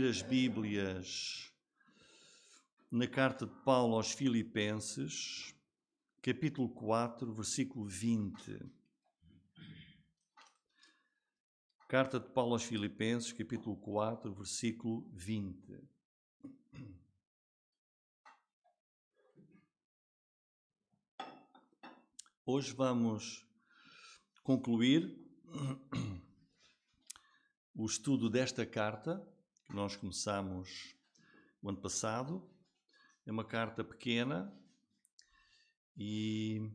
as Bíblias na carta de Paulo aos Filipenses, capítulo 4, versículo 20. Carta de Paulo aos Filipenses, capítulo 4, versículo 20. Hoje vamos concluir o estudo desta carta, que nós começamos o ano passado. É uma carta pequena e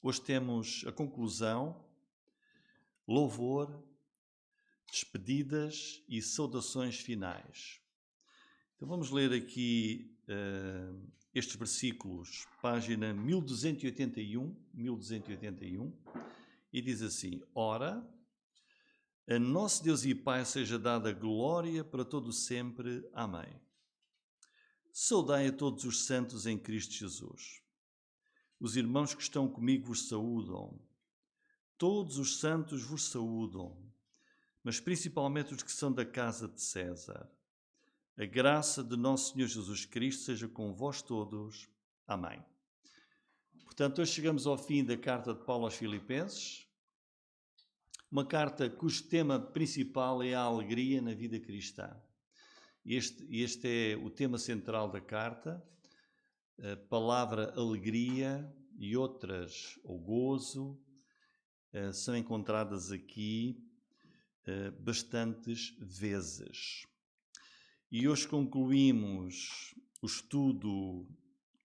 hoje temos a conclusão, louvor, despedidas e saudações finais. Então vamos ler aqui estes versículos, página 1281, e diz assim: Ora, a nosso Deus e Pai seja dada glória para todo sempre. Amém. Saudai a todos os santos em Cristo Jesus. Os irmãos que estão comigo vos saúdam. Todos os santos vos saúdam, mas principalmente os que são da casa de César. A graça de nosso Senhor Jesus Cristo seja com vós todos. Amém. Portanto, hoje chegamos ao fim da carta de Paulo aos Filipenses, uma carta cujo tema principal é a alegria na vida cristã. Este é o tema central da carta. A palavra alegria e outras, ou gozo, são encontradas aqui bastantes vezes. E hoje concluímos o estudo,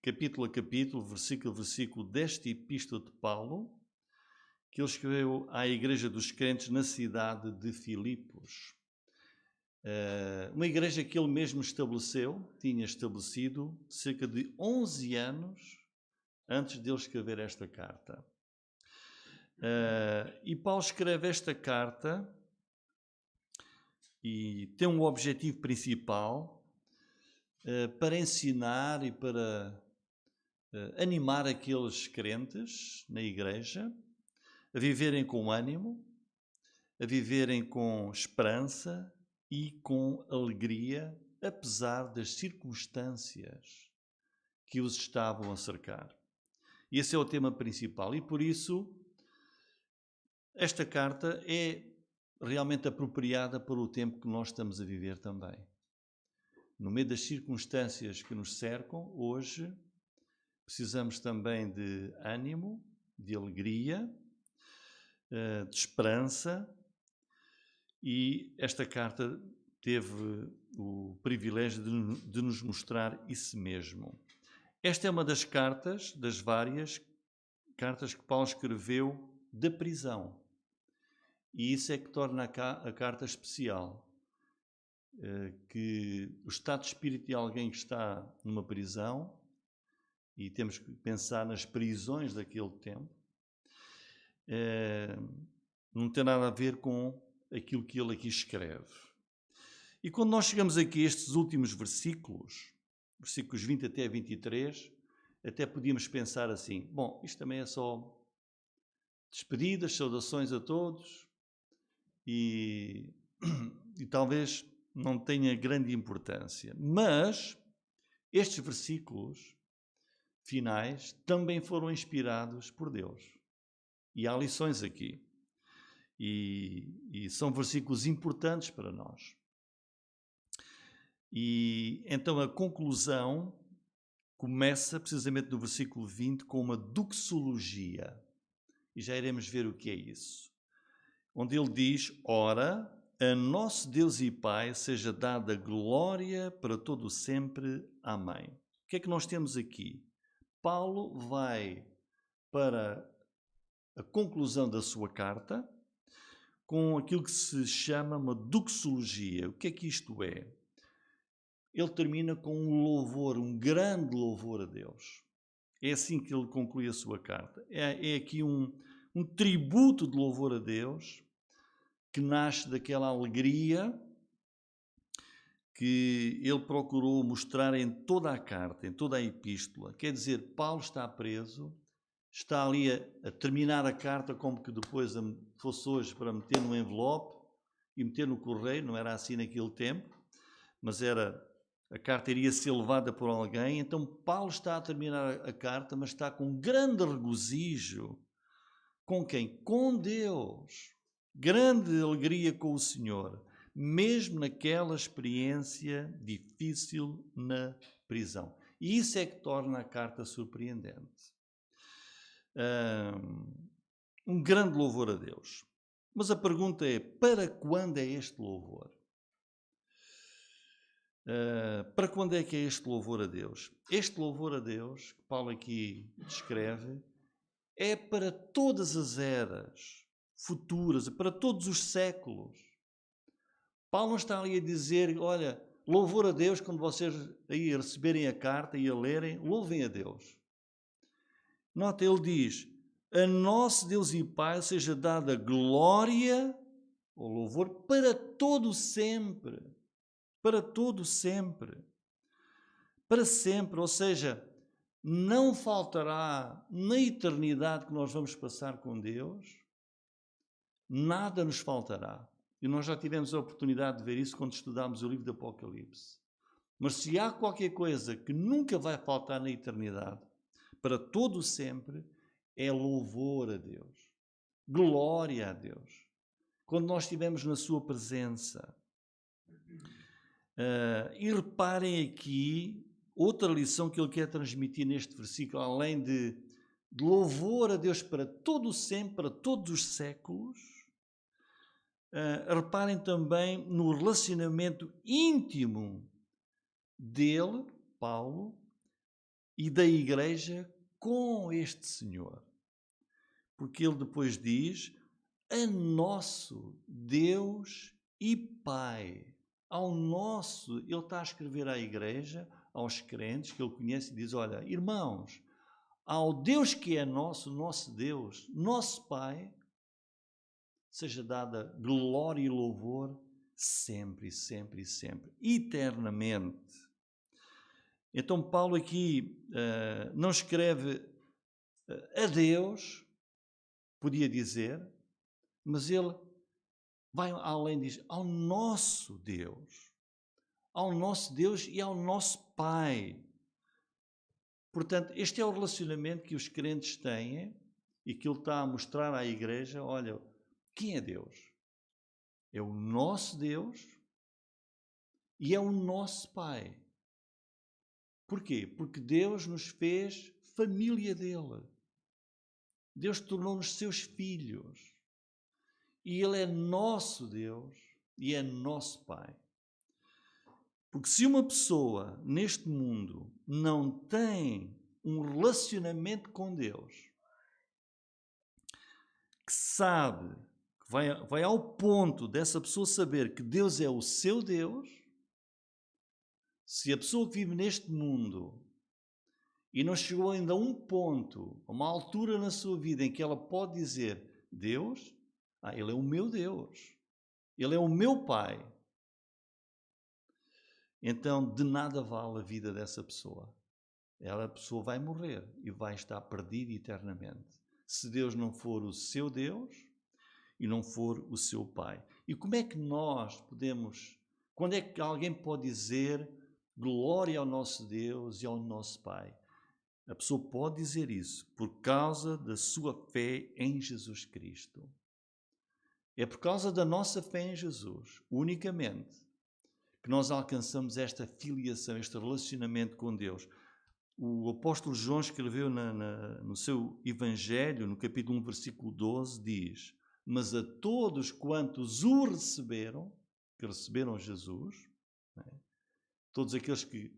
capítulo a capítulo, versículo a versículo, desta epístola de Paulo, que ele escreveu à igreja dos crentes na cidade de Filipos. Uma igreja que ele mesmo tinha estabelecido cerca de 11 anos antes de ele escrever esta carta. E Paulo escreve esta carta e tem um objetivo principal para ensinar e para animar aqueles crentes na igreja a viverem com ânimo, a viverem com esperança e com alegria, apesar das circunstâncias que os estavam a cercar. Esse é o tema principal e, por isso, esta carta é realmente apropriada para o tempo que nós estamos a viver também. No meio das circunstâncias que nos cercam, hoje, precisamos também de ânimo, de alegria, de esperança, e esta carta teve o privilégio de nos mostrar isso mesmo. Esta é uma das cartas, das várias cartas que Paulo escreveu da prisão. E isso é que torna a carta especial. Que o estado de espírito de alguém que está numa prisão, e temos que pensar nas prisões daquele tempo, não tem nada a ver com aquilo que ele aqui escreve. E quando nós chegamos aqui a estes últimos versículos 20 até 23, até podíamos pensar assim: bom, isto também é só despedidas, saudações a todos, e talvez não tenha grande importância. Mas estes versículos finais também foram inspirados por Deus. E há lições aqui. E são versículos importantes para nós. E então a conclusão começa precisamente no versículo 20 com uma doxologia. E já iremos ver o que é isso. Onde ele diz: Ora, a nosso Deus e Pai seja dada glória para todo sempre. Amém. O que é que nós temos aqui? Paulo vai para a conclusão da sua carta com aquilo que se chama uma doxologia. O que é que isto é? Ele termina com um louvor, um grande louvor a Deus. É assim que ele conclui a sua carta. É aqui um tributo de louvor a Deus que nasce daquela alegria que ele procurou mostrar em toda a carta, em toda a epístola. Quer dizer, Paulo está preso, está ali a terminar a carta como que depois fosse hoje para meter no envelope e meter no correio, não era assim naquele tempo, mas a carta iria ser levada por alguém. Então Paulo está a terminar a carta, mas está com grande regozijo. Com quem? Com Deus. Grande alegria com o Senhor, mesmo naquela experiência difícil na prisão. E isso é que torna a carta surpreendente. Um grande louvor a Deus. Mas a pergunta é, para quando é este louvor? Para quando é que é este louvor a Deus? Este louvor a Deus, que Paulo aqui descreve, é para todas as eras futuras, para todos os séculos. Paulo não está ali a dizer, olha, louvor a Deus, quando vocês aí receberem a carta e a lerem, louvem a Deus. Nota, ele diz, a nosso Deus e Pai seja dada glória ou louvor para todo sempre. Para todo sempre. Para sempre, ou seja, não faltará na eternidade que nós vamos passar com Deus, nada nos faltará. E nós já tivemos a oportunidade de ver isso quando estudámos o livro do Apocalipse. Mas se há qualquer coisa que nunca vai faltar na eternidade, para todo sempre, é louvor a Deus. Glória a Deus. Quando nós estivermos na sua presença. E reparem aqui outra lição que ele quer transmitir neste versículo, além de louvor a Deus para todo o sempre, para todos os séculos. Reparem também no relacionamento íntimo dele, Paulo, e da igreja com este Senhor. Porque ele depois diz, a nosso Deus e Pai. Ao nosso, ele está a escrever à igreja, aos crentes que ele conhece e diz, olha, irmãos, ao Deus que é nosso Deus, nosso Pai, seja dada glória e louvor sempre, sempre e sempre, eternamente. Então Paulo aqui não escreve a Deus, podia dizer, mas ele vai além, diz, ao nosso Deus e ao nosso Pai. Portanto, este é o relacionamento que os crentes têm e que ele está a mostrar à igreja, olha, quem é Deus? É o nosso Deus e é o nosso Pai. Porquê? Porque Deus nos fez família dele. Deus tornou-nos seus filhos. E ele é nosso Deus e é nosso Pai. Porque se uma pessoa neste mundo não tem um relacionamento com Deus, que sabe, que vai ao ponto dessa pessoa saber que Deus é o seu Deus, se a pessoa que vive neste mundo e não chegou ainda a um ponto, a uma altura na sua vida em que ela pode dizer, Deus, Ele é o meu Deus, Ele é o meu Pai, então de nada vale a vida dessa pessoa. A pessoa vai morrer e vai estar perdida eternamente. Se Deus não for o seu Deus e não for o seu Pai. E como é que nós podemos, quando é que alguém pode dizer glória ao nosso Deus e ao nosso Pai? A pessoa pode dizer isso por causa da sua fé em Jesus Cristo. É por causa da nossa fé em Jesus, unicamente, que nós alcançamos esta filiação, este relacionamento com Deus. O apóstolo João escreveu no seu Evangelho, no capítulo 1, versículo 12, diz, mas a todos quantos o receberam, que receberam Jesus, todos aqueles que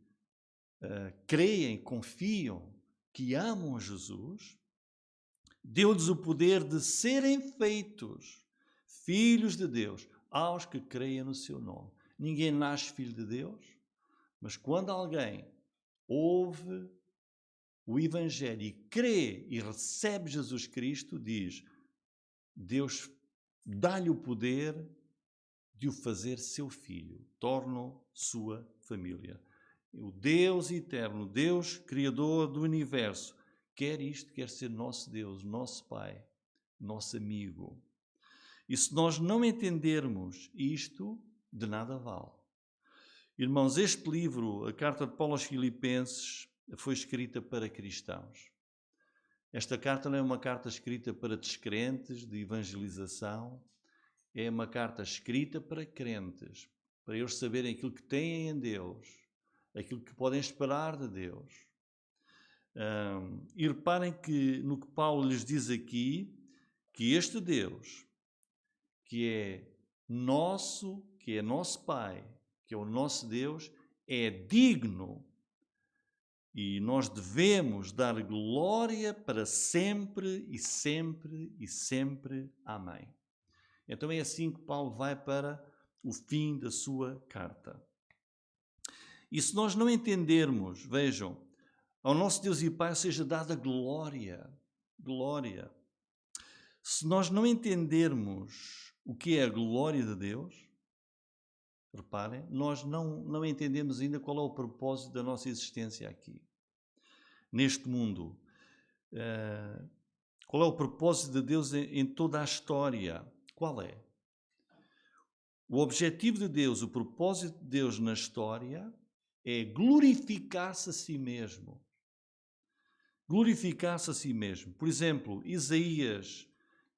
creem, confiam, que amam Jesus, deu-lhes o poder de serem feitos filhos de Deus, aos que creem no seu nome. Ninguém nasce filho de Deus, mas quando alguém ouve o Evangelho e crê e recebe Jesus Cristo, diz, Deus dá-lhe o poder de o fazer seu filho, torna-o sua família. O Deus eterno, Deus criador do universo, quer isto, quer ser nosso Deus, nosso Pai, nosso amigo. E se nós não entendermos isto, de nada vale. Irmãos, este livro, a carta de Paulo aos Filipenses, foi escrita para cristãos. Esta carta não é uma carta escrita para descrentes, de evangelização. É uma carta escrita para crentes, para eles saberem aquilo que têm em Deus, aquilo que podem esperar de Deus. E reparem que no que Paulo lhes diz aqui, que este Deus, que é nosso Pai, que é o nosso Deus, é digno e nós devemos dar glória para sempre e sempre e sempre. Amém. Então é assim que Paulo vai para o fim da sua carta. E se nós não entendermos, vejam, ao nosso Deus e Pai seja dada glória. Se nós não entendermos o que é a glória de Deus, reparem, nós não entendemos ainda qual é o propósito da nossa existência aqui, neste mundo. Qual é o propósito de Deus em toda a história? Qual é? O objetivo de Deus, o propósito de Deus na história é glorificar-se a si mesmo. Glorificar-se a si mesmo. Por exemplo, Isaías,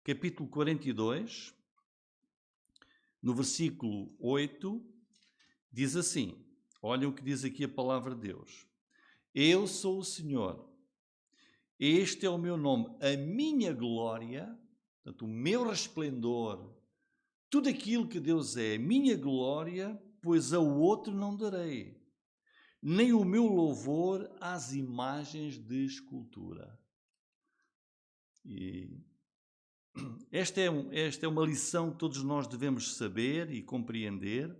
capítulo 42, no versículo 8, diz assim, olhem o que diz aqui a palavra de Deus. Eu sou o Senhor, este é o meu nome, a minha glória, portanto, o meu resplendor, tudo aquilo que Deus é, a minha glória, pois ao outro não darei, nem o meu louvor às imagens de escultura. E esta é uma lição que todos nós devemos saber e compreender,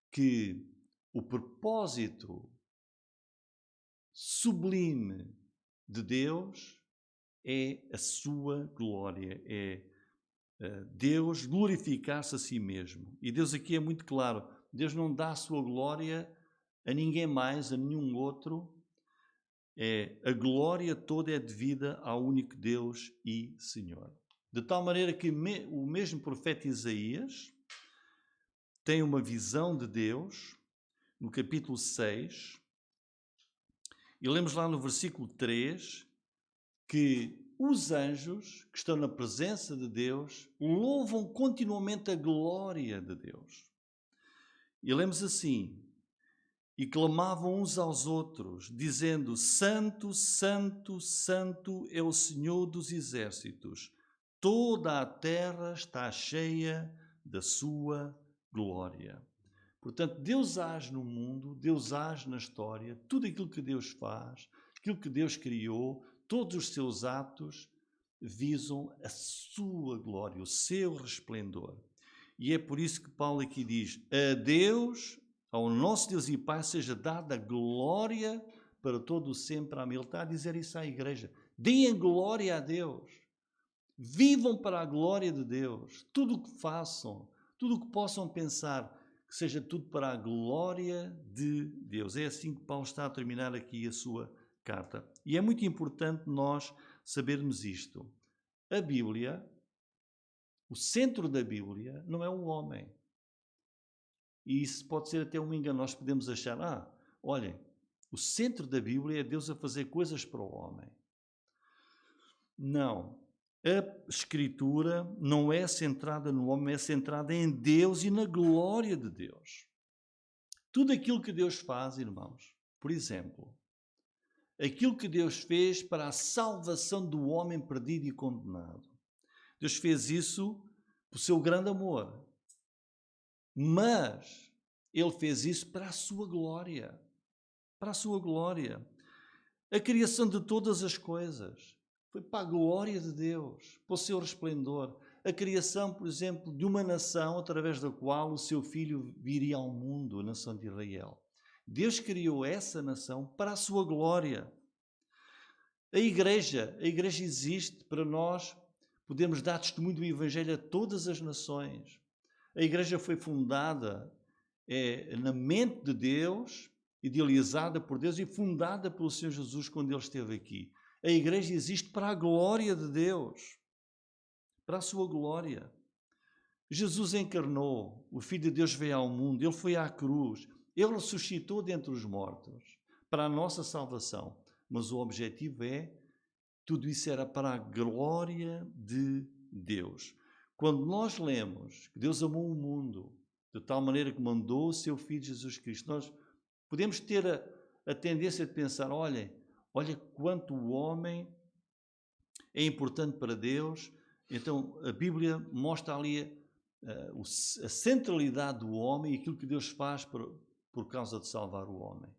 que o propósito sublime de Deus é a sua glória, é Deus glorificar-se a si mesmo. E Deus aqui é muito claro, Deus não dá a sua glória a ninguém mais, a nenhum outro. A glória toda é devida ao único Deus e Senhor. De tal maneira que o mesmo profeta Isaías tem uma visão de Deus no capítulo 6, e lemos lá no versículo 3 que os anjos que estão na presença de Deus louvam continuamente a glória de Deus. E lemos assim, e clamavam uns aos outros, dizendo, Santo, Santo, Santo é o Senhor dos exércitos, toda a terra está cheia da sua glória. Portanto, Deus age no mundo, Deus age na história, tudo aquilo que Deus faz, aquilo que Deus criou, todos os seus atos visam a sua glória, o seu resplendor. E é por isso que Paulo aqui diz, a Deus, ao nosso Deus e Pai, seja dada glória para todo o sempre. Amém. Ele está a dizer isso à igreja. Deem glória a Deus. Vivam para a glória de Deus. Tudo o que façam, tudo o que possam pensar, que seja tudo para a glória de Deus. É assim que Paulo está a terminar aqui a sua carta. E é muito importante nós sabermos isto. A Bíblia, o centro da Bíblia, não é o homem. E isso pode ser até um engano. Nós podemos achar, olhem, o centro da Bíblia é Deus a fazer coisas para o homem. Não. A Escritura não é centrada no homem, é centrada em Deus e na glória de Deus. Tudo aquilo que Deus faz, irmãos, por exemplo, aquilo que Deus fez para a salvação do homem perdido e condenado. Deus fez isso por seu grande amor. Mas Ele fez isso para a sua glória. Para a sua glória. A criação de todas as coisas foi para a glória de Deus, para o seu resplendor. A criação, por exemplo, de uma nação através da qual o seu filho viria ao mundo, a nação de Israel. Deus criou essa nação para a sua glória. A igreja existe para nós podermos dar testemunho do Evangelho a todas as nações. A igreja foi fundada na mente de Deus, idealizada por Deus e fundada pelo Senhor Jesus quando Ele esteve aqui. A igreja existe para a glória de Deus, para a sua glória. Jesus encarnou, o Filho de Deus veio ao mundo, ele foi à cruz, ele ressuscitou dentre os mortos para a nossa salvação. Mas o objetivo tudo isso era para a glória de Deus. Quando nós lemos que Deus amou o mundo de tal maneira que mandou o seu Filho Jesus Cristo, nós podemos ter a tendência de pensar, olha quanto o homem é importante para Deus. Então a Bíblia mostra ali a centralidade do homem e aquilo que Deus faz por causa de salvar o homem.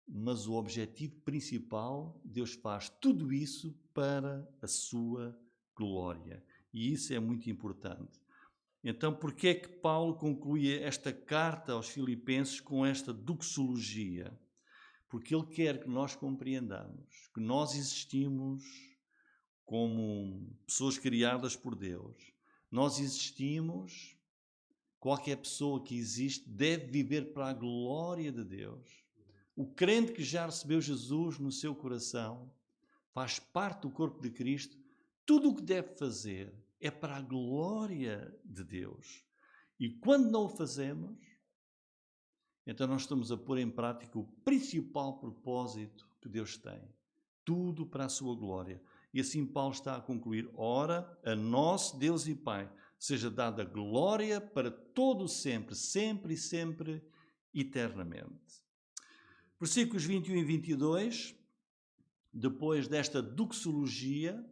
Mas o objetivo principal, Deus faz tudo isso para a sua glória. E isso é muito importante. Então, por que é que Paulo conclui esta carta aos Filipenses com esta doxologia? Porque ele quer que nós compreendamos que nós existimos como pessoas criadas por Deus. Nós existimos, qualquer pessoa que existe deve viver para a glória de Deus. O crente que já recebeu Jesus no seu coração, faz parte do corpo de Cristo, tudo o que deve fazer é para a glória de Deus. E quando não o fazemos, então nós estamos a pôr em prática o principal propósito que Deus tem. Tudo para a sua glória. E assim Paulo está a concluir, ora, a nosso Deus e Pai seja dada glória para todo sempre, sempre e sempre, eternamente. Versículos 21 e 22, depois desta doxologia,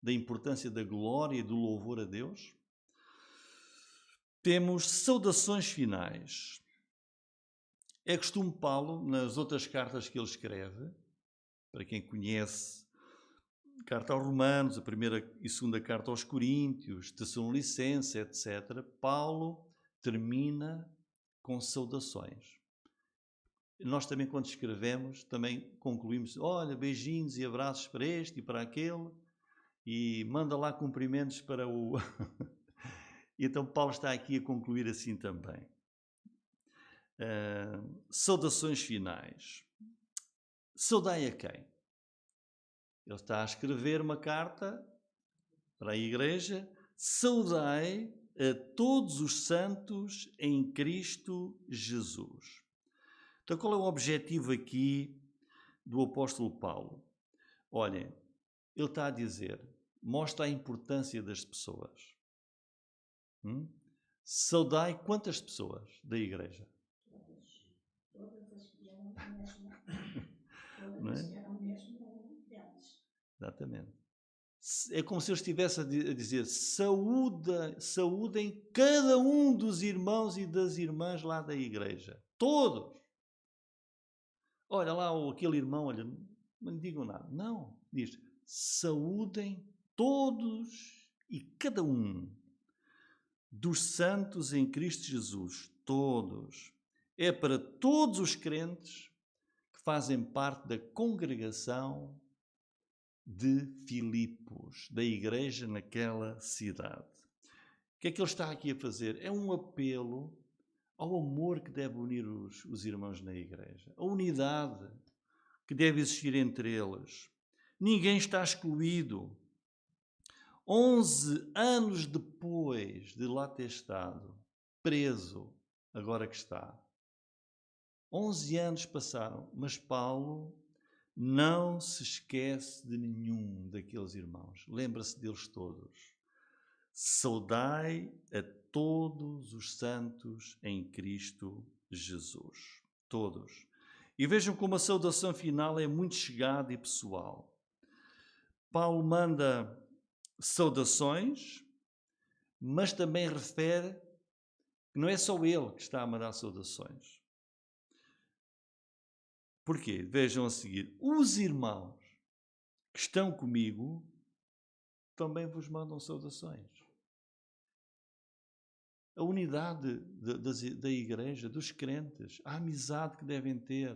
da importância da glória e do louvor a Deus, temos saudações finais. É costume Paulo, nas outras cartas que ele escreve, para quem conhece, carta aos Romanos, a primeira e segunda carta aos Coríntios, Tessalonicenses, etc., Paulo termina com saudações. Nós também, quando escrevemos, também concluímos, olha, beijinhos e abraços para este e para aquele, e manda lá cumprimentos para o... Então Paulo está aqui a concluir assim também. Saudações finais. Saudai a quem? Ele está a escrever uma carta para a igreja. Saudai a todos os santos em Cristo Jesus. Então qual é o objetivo aqui do apóstolo Paulo? Olhem, ele está a dizer, mostra a importância das pessoas. Saudai quantas pessoas da igreja? Todas as que eram mesmo, Não é? que eram mesmo deles. Exatamente. É como se eu estivesse a dizer, saúdem cada um dos irmãos e das irmãs lá da igreja. Todos. Olha lá aquele irmão, olha, não lhe digam nada. Não, diz, saúdem todos e cada um dos santos em Cristo Jesus, todos. É para todos os crentes que fazem parte da congregação de Filipos, da igreja naquela cidade. O que é que ele está aqui a fazer? É um apelo ao amor que deve unir os irmãos na igreja, a unidade que deve existir entre eles. Ninguém está excluído. 11 anos depois de lá ter estado preso, agora que está. 11 anos passaram, mas Paulo não se esquece de nenhum daqueles irmãos. Lembra-se deles todos. Saudai a todos os santos em Cristo Jesus. Todos. E vejam como a saudação final é muito chegada e pessoal. Paulo manda saudações, mas também refere que não é só ele que está a mandar saudações. Porquê? Vejam a seguir. Os irmãos que estão comigo também vos mandam saudações. A unidade da igreja, dos crentes, a amizade que devem ter.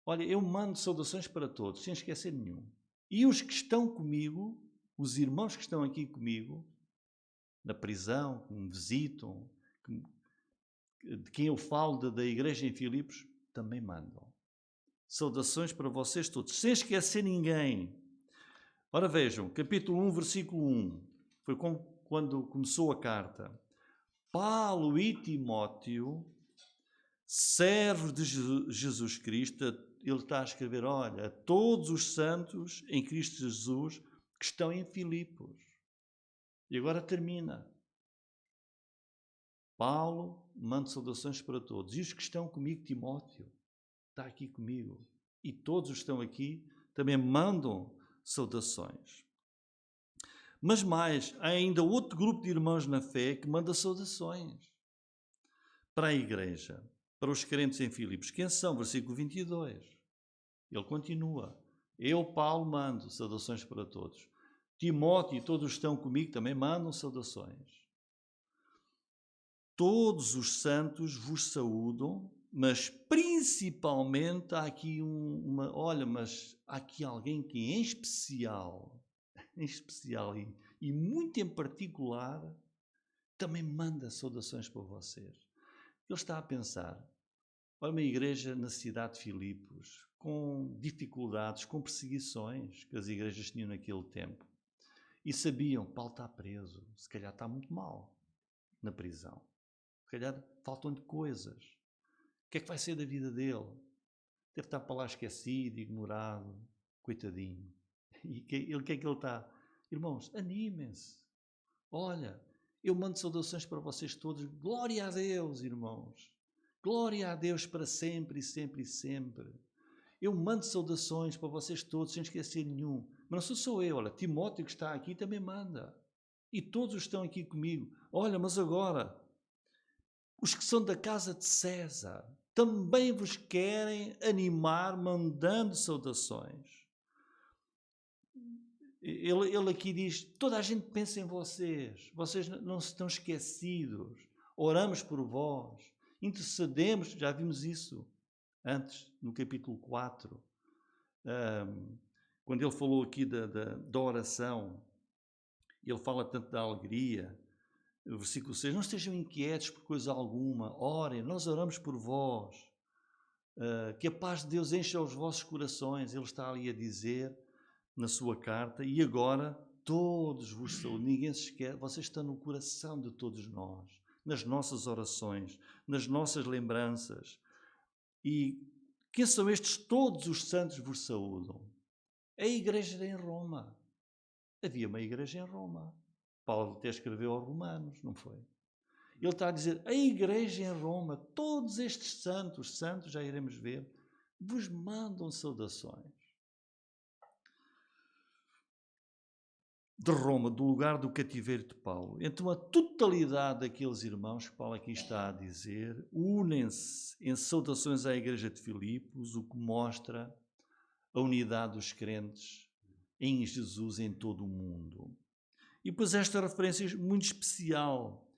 Olha, eu mando saudações para todos, sem esquecer nenhum. E os que estão comigo, os irmãos que estão aqui comigo, na prisão, que me visitam, de quem eu falo da igreja em Filipos, também mandam. Saudações para vocês todos, sem esquecer ninguém. Ora vejam, capítulo 1, versículo 1. Foi quando começou a carta, Paulo e Timóteo, servos de Jesus Cristo, ele está a escrever, olha, a todos os santos em Cristo Jesus que estão em Filipos. E agora termina. Paulo manda saudações para todos. E os que estão comigo, Timóteo, está aqui comigo. E todos os que estão aqui também mandam saudações. Mas mais, há ainda outro grupo de irmãos na fé que manda saudações para a igreja, para os crentes em Filipos. Quem são? Versículo 22. Ele continua. Eu, Paulo, mando saudações para todos. Timóteo e todos estão comigo também mandam saudações. Todos os santos vos saúdam, mas principalmente há aqui mas há aqui alguém que em especial e muito em particular, também manda saudações para vocês. Ele está a pensar, olha, uma igreja na cidade de Filipos, com dificuldades, com perseguições que as igrejas tinham naquele tempo. E sabiam, Paulo está preso, se calhar está muito mal na prisão. Se calhar faltam-lhe coisas. O que é que vai ser da vida dele? Deve estar para lá esquecido, ignorado, coitadinho. E o que é que ele está? Irmãos, animem-se. Olha, eu mando saudações para vocês todos. Glória a Deus, irmãos. Glória a Deus para sempre e sempre e sempre. Eu mando saudações para vocês todos, sem esquecer nenhum. Mas não sou só eu, olha, Timóteo que está aqui também manda. E todos estão aqui comigo. Olha, mas agora, os que são da casa de César também vos querem animar, mandando saudações. Ele aqui diz, toda a gente pensa em vocês. Vocês não estão esquecidos. Oramos por vós. Intercedemos, já vimos isso antes, no capítulo 4, quando ele falou aqui da oração, ele fala tanto da alegria. No versículo 6, não estejam inquietos por coisa alguma, orem, nós oramos por vós, que a paz de Deus encha os vossos corações. Ele está ali a dizer na sua carta, e agora todos vos saúdam, ninguém se esquece, vocês estão no coração de todos nós, nas nossas orações, nas nossas lembranças. E quem são estes? Todos os santos vos saúdam. A igreja em Roma. Havia uma igreja em Roma. Paulo até escreveu aos Romanos, não foi? Ele está a dizer, a igreja em Roma, todos estes santos, já iremos ver, vos mandam saudações. De Roma, do lugar do cativeiro de Paulo. Então a totalidade daqueles irmãos que Paulo aqui está a dizer, unem-se em saudações à igreja de Filipos, o que mostra a unidade dos crentes em Jesus em todo o mundo. E depois esta referência muito especial,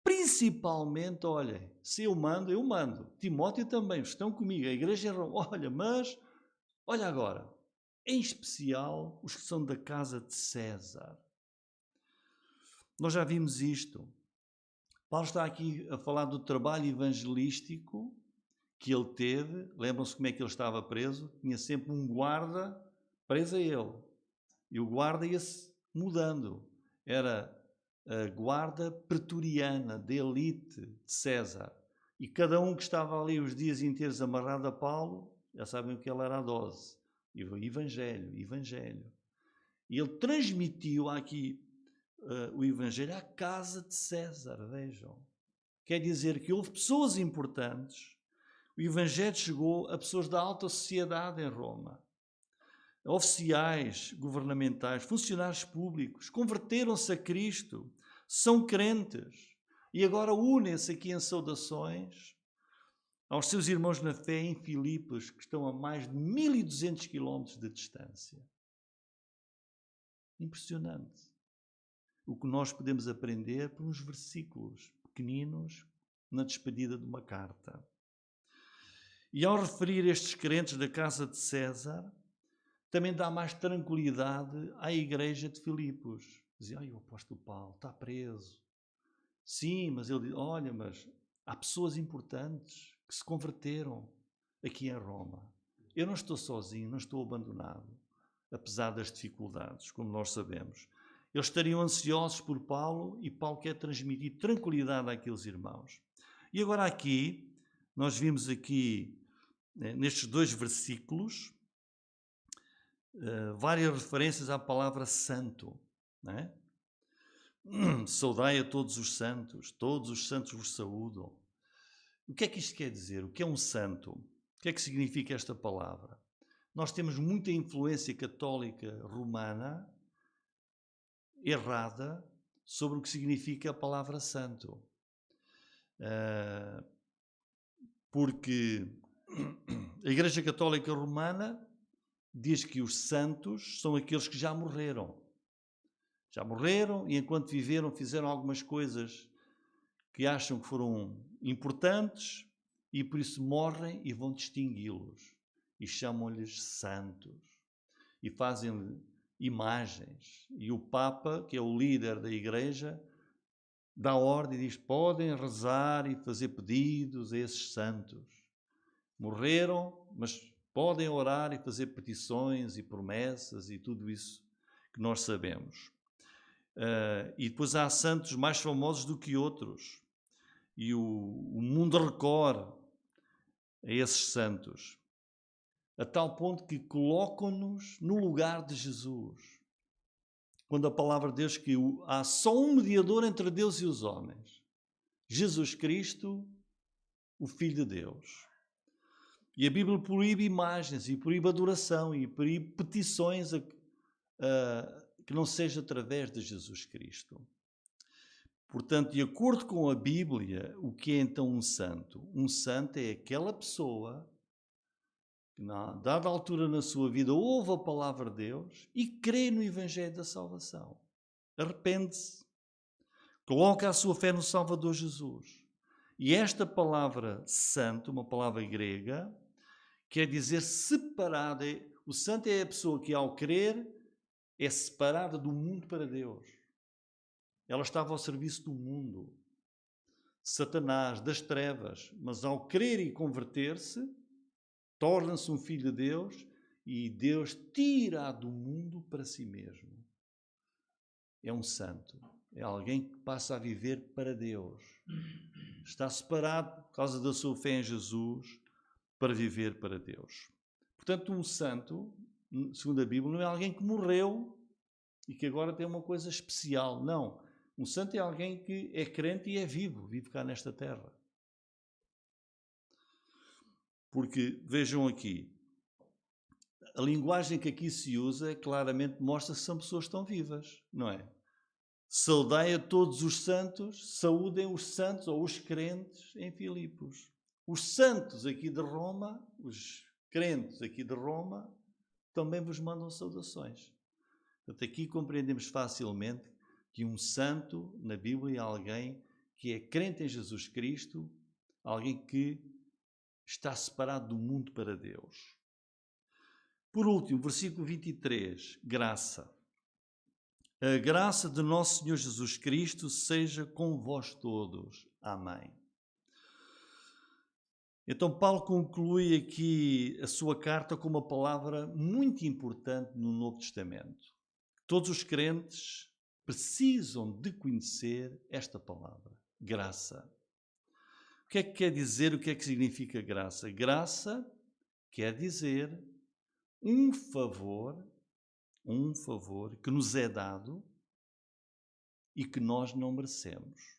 principalmente, olhem, se eu mando. Timóteo também, estão comigo, a igreja em Roma. Olha, mas, olha agora, em especial os que são da casa de César. Nós já vimos isto. Paulo está aqui a falar do trabalho evangelístico que ele teve. Lembram-se como é que ele estava preso? Tinha sempre um guarda preso a ele. E o guarda ia-se mudando. Era a guarda pretoriana, de elite de César. E cada um que estava ali os dias inteiros amarrado a Paulo, já sabem o que ele era a dose. Evangelho. E ele transmitiu aqui o Evangelho à casa de César, vejam. Quer dizer que houve pessoas importantes. O Evangelho chegou a pessoas da alta sociedade em Roma. Oficiais governamentais, funcionários públicos, converteram-se a Cristo, são crentes. E agora unem-se aqui em saudações aos seus irmãos na fé em Filipos, que estão a mais de 1200 quilómetros de distância. Impressionante. O que nós podemos aprender por uns versículos pequeninos na despedida de uma carta. E ao referir estes crentes da casa de César, também dá mais tranquilidade à igreja de Filipos. Dizia, o apóstolo Paulo está preso. Sim, mas ele diz, olha, mas há pessoas importantes que se converteram aqui em Roma. Eu não estou sozinho, não estou abandonado, apesar das dificuldades, como nós sabemos. Eles estariam ansiosos por Paulo e Paulo quer transmitir tranquilidade àqueles irmãos. E agora aqui, nós vimos aqui, nestes 2 versículos, várias referências à palavra santo, não é? Saudai a todos os santos vos saúdam. O que é que isto quer dizer? O que é um santo? O que é que significa esta palavra? Nós temos muita influência católica romana errada sobre o que significa a palavra santo. Porque a Igreja Católica Romana diz que os santos são aqueles que já morreram. Já morreram e enquanto viveram fizeram algumas coisas que acham que foram importantes e por isso morrem e vão distingui-los. E chamam-lhes santos. E fazem imagens. E o Papa, que é o líder da Igreja, dá ordem e diz: podem rezar e fazer pedidos a esses santos. Morreram, mas podem orar e fazer petições e promessas e tudo isso que nós sabemos. E depois há santos mais famosos do que outros. E o mundo recorre a esses santos, a tal ponto que colocam-nos no lugar de Jesus. Quando a palavra de Deus que há só um mediador entre Deus e os homens, Jesus Cristo, o Filho de Deus. E a Bíblia proíbe imagens, e proíbe adoração, e proíbe petições que não seja através de Jesus Cristo. Portanto, de acordo com a Bíblia, o que é então um santo? Um santo é aquela pessoa que, na dada altura na sua vida, ouve a palavra de Deus e crê no Evangelho da salvação. Arrepende-se. Coloca a sua fé no Salvador Jesus. E esta palavra santo, uma palavra grega, quer dizer separada. O santo é a pessoa que, ao crer, é separada do mundo para Deus. Ela estava ao serviço do mundo, de Satanás, das trevas, mas ao crer e converter-se, torna-se um filho de Deus e Deus tira do mundo para si mesmo. É um santo, é alguém que passa a viver para Deus. Está separado por causa da sua fé em Jesus para viver para Deus. Portanto, um santo, segundo a Bíblia, não é alguém que morreu e que agora tem uma coisa especial. Não. Um santo é alguém que é crente e é vivo, vive cá nesta terra. Porque, vejam aqui, a linguagem que aqui se usa claramente mostra que são pessoas que estão vivas, não é? Saudai a todos os santos, saúdem os santos ou os crentes em Filipos. Os santos aqui de Roma, os crentes aqui de Roma, também vos mandam saudações. Portanto, aqui compreendemos facilmente que um santo na Bíblia é alguém que é crente em Jesus Cristo, alguém que está separado do mundo para Deus. Por último, versículo 23, graça. A graça de nosso Senhor Jesus Cristo seja com vós todos. Amém. Então, Paulo conclui aqui a sua carta com uma palavra muito importante no Novo Testamento. Todos os crentes precisam de conhecer esta palavra, graça. O que é que quer dizer? O que é que significa graça? Graça quer dizer um favor que nos é dado e que nós não merecemos.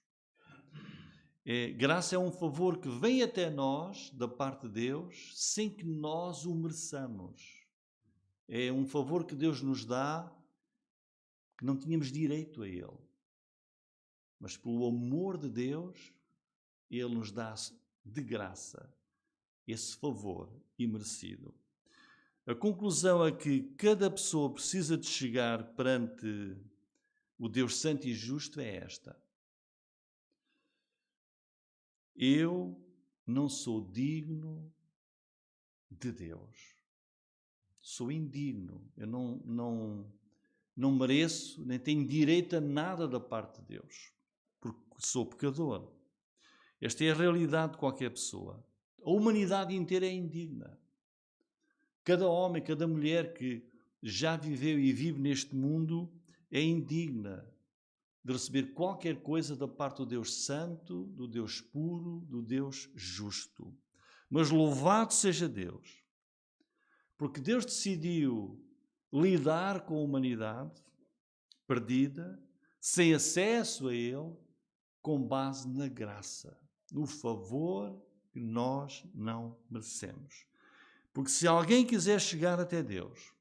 Graça é um favor que vem até nós, da parte de Deus, sem que nós o mereçamos. É um favor que Deus nos dá, que não tínhamos direito a ele. Mas pelo amor de Deus, ele nos dá de graça esse favor imerecido. A conclusão é que cada pessoa precisa de chegar perante o Deus Santo e Justo é esta: eu não sou digno de Deus. Sou indigno. Eu não mereço, nem tenho direito a nada da parte de Deus, porque sou pecador. Esta é a realidade de qualquer pessoa. A humanidade inteira é indigna. Cada homem, cada mulher que já viveu e vive neste mundo é indigna de receber qualquer coisa da parte do Deus Santo, do Deus puro, do Deus justo. Mas louvado seja Deus, porque Deus decidiu lidar com a humanidade perdida, sem acesso a Ele, com base na graça, no favor que nós não merecemos. Porque se alguém quiser chegar até Deus,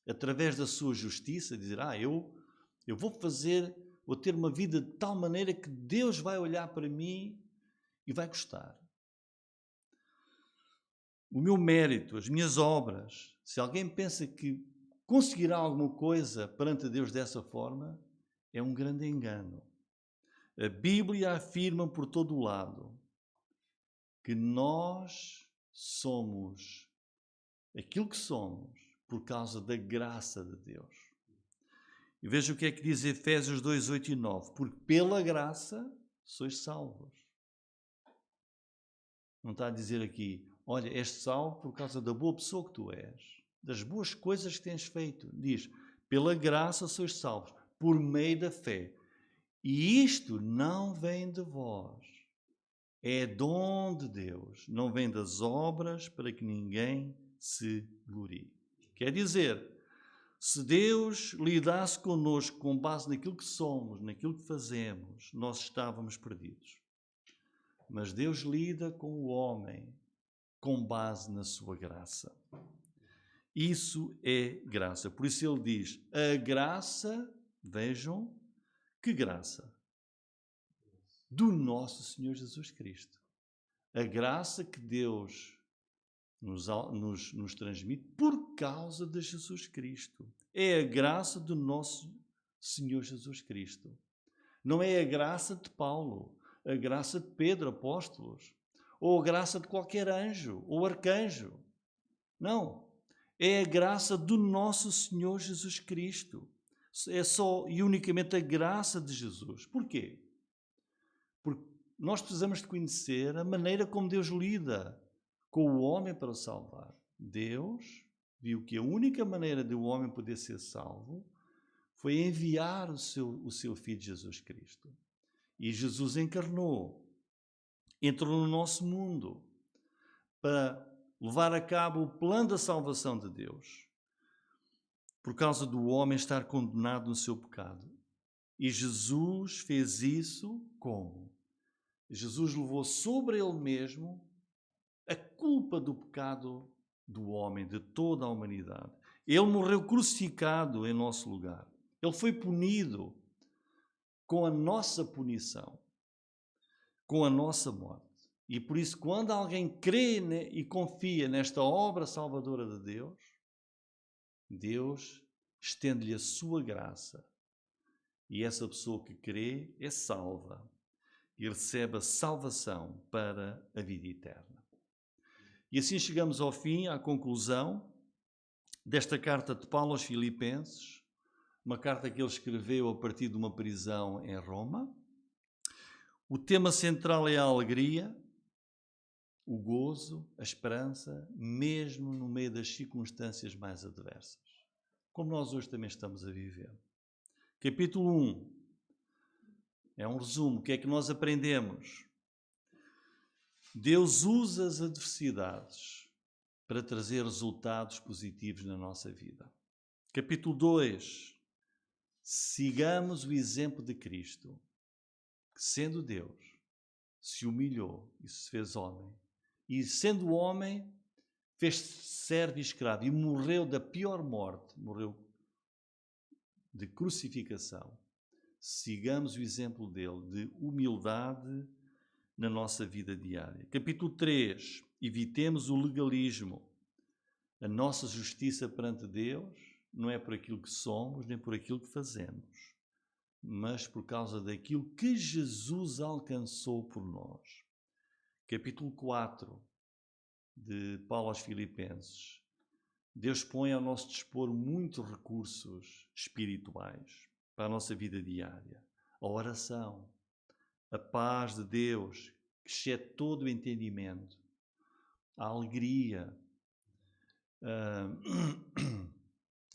através da sua justiça, dizer, eu vou ter uma vida de tal maneira que Deus vai olhar para mim e vai gostar. O meu mérito, as minhas obras, se alguém pensa que conseguirá alguma coisa perante Deus dessa forma, é um grande engano. A Bíblia afirma por todo o lado que nós somos aquilo que somos por causa da graça de Deus. E veja o que é que diz Efésios 2, 8 e 9. Porque pela graça sois salvos. Não está a dizer aqui, olha, és salvo por causa da boa pessoa que tu és, das boas coisas que tens feito. Diz, pela graça sois salvos, por meio da fé. E isto não vem de vós. É dom de Deus. Não vem das obras para que ninguém se glorie. Quer dizer, se Deus lidasse connosco com base naquilo que somos, naquilo que fazemos, nós estávamos perdidos. Mas Deus lida com o homem com base na sua graça. Isso é graça. Por isso ele diz, a graça, vejam, que graça? Do nosso Senhor Jesus Cristo. A graça que Deus nos transmite por causa de Jesus Cristo. É a graça do nosso Senhor Jesus Cristo. Não é a graça de Paulo, a graça de Pedro, apóstolos, ou a graça de qualquer anjo ou arcanjo. Não. É a graça do nosso Senhor Jesus Cristo. É só e unicamente a graça de Jesus. Porquê? Porque nós precisamos de conhecer a maneira como Deus lida com o homem para o salvar. Deus viu que a única maneira de o homem poder ser salvo foi enviar o seu Filho Jesus Cristo. E Jesus encarnou, entrou no nosso mundo para levar a cabo o plano da salvação de Deus, por causa do homem estar condenado no seu pecado. E Jesus fez isso como? Jesus levou sobre ele mesmo a culpa do pecado do homem, de toda a humanidade. Ele morreu crucificado em nosso lugar. Ele foi punido com a nossa punição, com a nossa morte. E por isso, quando alguém crê e confia nesta obra salvadora de Deus, Deus estende-lhe a sua graça. E essa pessoa que crê é salva e recebe a salvação para a vida eterna. E assim chegamos ao fim, à conclusão desta carta de Paulo aos Filipenses, uma carta que ele escreveu a partir de uma prisão em Roma. O tema central é a alegria, o gozo, a esperança, mesmo no meio das circunstâncias mais adversas, como nós hoje também estamos a viver. Capítulo 1 é um resumo. O que é que nós aprendemos? Deus usa as adversidades para trazer resultados positivos na nossa vida. Capítulo 2. Sigamos o exemplo de Cristo, que sendo Deus, se humilhou e se fez homem. E sendo homem, fez-se servo e escravo e morreu da pior morte, morreu de crucificação. Sigamos o exemplo dele, de humildade na nossa vida diária. Capítulo 3. Evitemos o legalismo. A nossa justiça perante Deus não é por aquilo que somos, nem por aquilo que fazemos, mas por causa daquilo que Jesus alcançou por nós. Capítulo 4 de Paulo aos Filipenses. Deus põe ao nosso dispor muitos recursos espirituais para a nossa vida diária. A oração, a paz de Deus, que excede todo o entendimento, a alegria,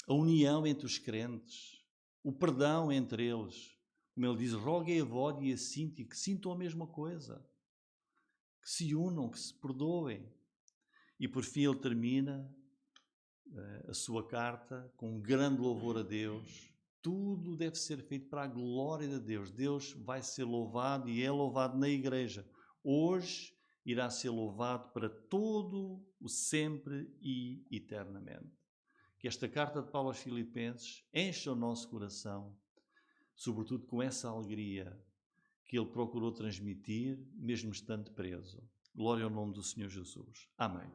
a união entre os crentes, o perdão entre eles. Como ele diz, roguem a vós e a Cíntia que sintam a mesma coisa, que se unam, que se perdoem. E por fim ele termina a sua carta com um grande louvor a Deus. Tudo deve ser feito para a glória de Deus. Deus vai ser louvado e é louvado na igreja. Hoje irá ser louvado para todo o sempre e eternamente. Que esta carta de Paulo aos Filipenses encha o nosso coração, sobretudo com essa alegria que ele procurou transmitir, mesmo estando preso. Glória ao nome do Senhor Jesus. Amém.